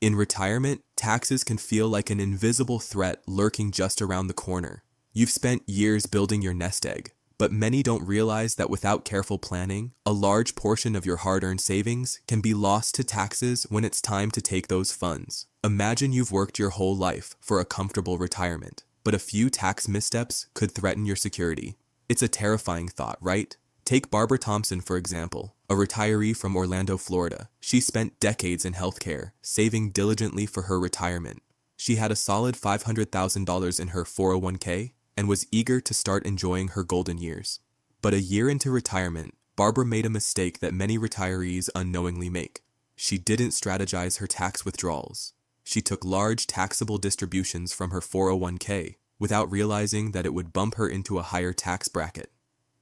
In retirement, taxes can feel like an invisible threat lurking just around the corner. You've spent years building your nest egg, but many don't realize that without careful planning, a large portion of your hard-earned savings can be lost to taxes when it's time to take those funds. Imagine you've worked your whole life for a comfortable retirement, but a few tax missteps could threaten your security. It's a terrifying thought, right? Take Barbara Thompson, for example, a retiree from Orlando, Florida. She spent decades in healthcare, saving diligently for her retirement. She had a solid $500,000 in her 401k and was eager to start enjoying her golden years. But a year into retirement, Barbara made a mistake that many retirees unknowingly make. She didn't strategize her tax withdrawals. She took large taxable distributions from her 401k without realizing that it would bump her into a higher tax bracket.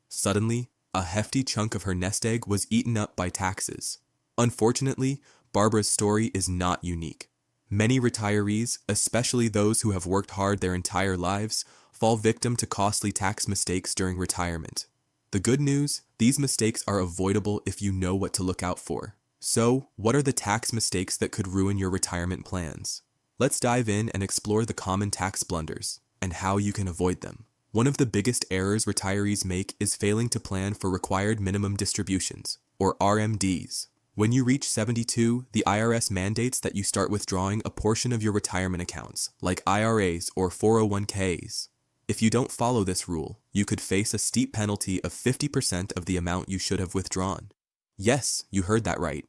Suddenly, a hefty chunk of her nest egg was eaten up by taxes. Unfortunately, Barbara's story is not unique. Many retirees, especially those who have worked hard their entire lives, fall victim to costly tax mistakes during retirement. The good news, these mistakes are avoidable if you know what to look out for. So, what are the tax mistakes that could ruin your retirement plans? Let's dive in and explore the common tax blunders and how you can avoid them. One of the biggest errors retirees make is failing to plan for required minimum distributions, or RMDs. When you reach 72, the IRS mandates that you start withdrawing a portion of your retirement accounts, like IRAs or 401ks. If you don't follow this rule, you could face a steep penalty of 50% of the amount you should have withdrawn. Yes, you heard that right.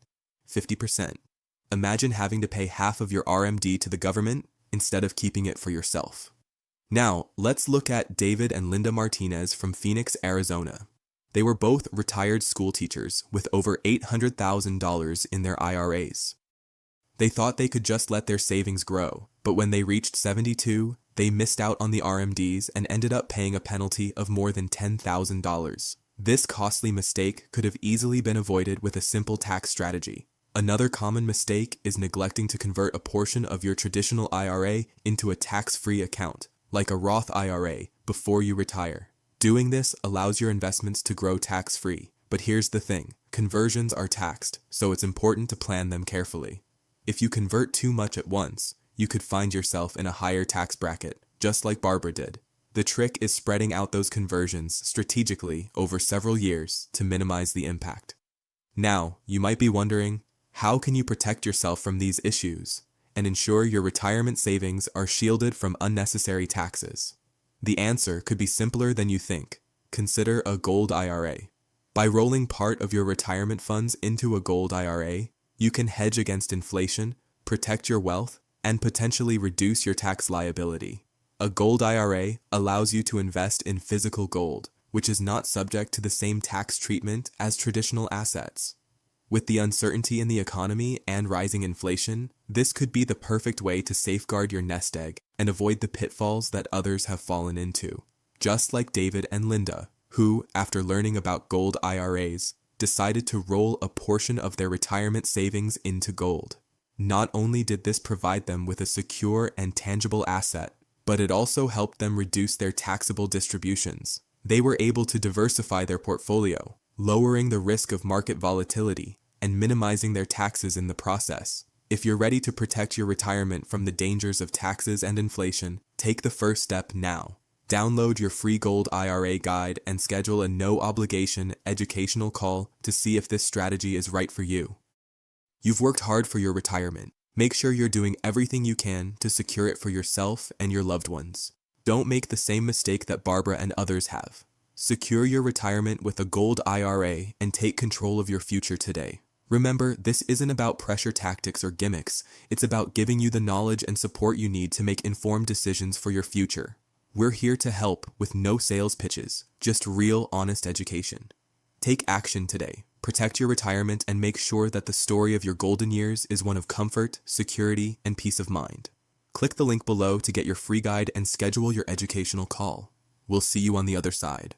50%. Imagine having to pay half of your RMD to the government instead of keeping it for yourself. Now, let's look at David and Linda Martinez from Phoenix, Arizona. They were both retired school teachers with over $800,000 in their IRAs. They thought they could just let their savings grow, but when they reached 72, they missed out on the RMDs and ended up paying a penalty of more than $10,000. This costly mistake could have easily been avoided with a simple tax strategy. Another common mistake is neglecting to convert a portion of your traditional IRA into a tax-free account, like a Roth IRA, before you retire. Doing this allows your investments to grow tax-free, but here's the thing, conversions are taxed, so it's important to plan them carefully. If you convert too much at once, you could find yourself in a higher tax bracket, just like Barbara did. The trick is spreading out those conversions strategically over several years to minimize the impact. Now, you might be wondering, how can you protect yourself from these issues and ensure your retirement savings are shielded from unnecessary taxes? The answer could be simpler than you think. Consider a Gold IRA. By rolling part of your retirement funds into a Gold IRA, you can hedge against inflation, protect your wealth, and potentially reduce your tax liability. A Gold IRA allows you to invest in physical gold, which is not subject to the same tax treatment as traditional assets. With the uncertainty in the economy and rising inflation, this could be the perfect way to safeguard your nest egg and avoid the pitfalls that others have fallen into. Just like David and Linda, who, after learning about Gold IRAs, decided to roll a portion of their retirement savings into gold. Not only did this provide them with a secure and tangible asset, but it also helped them reduce their taxable distributions. They were able to diversify their portfolio, lowering the risk of market volatility and minimizing their taxes in the process. If you're ready to protect your retirement from the dangers of taxes and inflation, take the first step now. Download your free Gold IRA guide and schedule a no-obligation educational call to see if this strategy is right for you. You've worked hard for your retirement. Make sure you're doing everything you can to secure it for yourself and your loved ones. Don't make the same mistake that Barbara and others have. Secure your retirement with a Gold IRA and take control of your future today. Remember, this isn't about pressure tactics or gimmicks. It's about giving you the knowledge and support you need to make informed decisions for your future. We're here to help with no sales pitches, just real, honest education. Take action today. Protect your retirement and make sure that the story of your golden years is one of comfort, security, and peace of mind. Click the link below to get your free guide and schedule your educational call. We'll see you on the other side.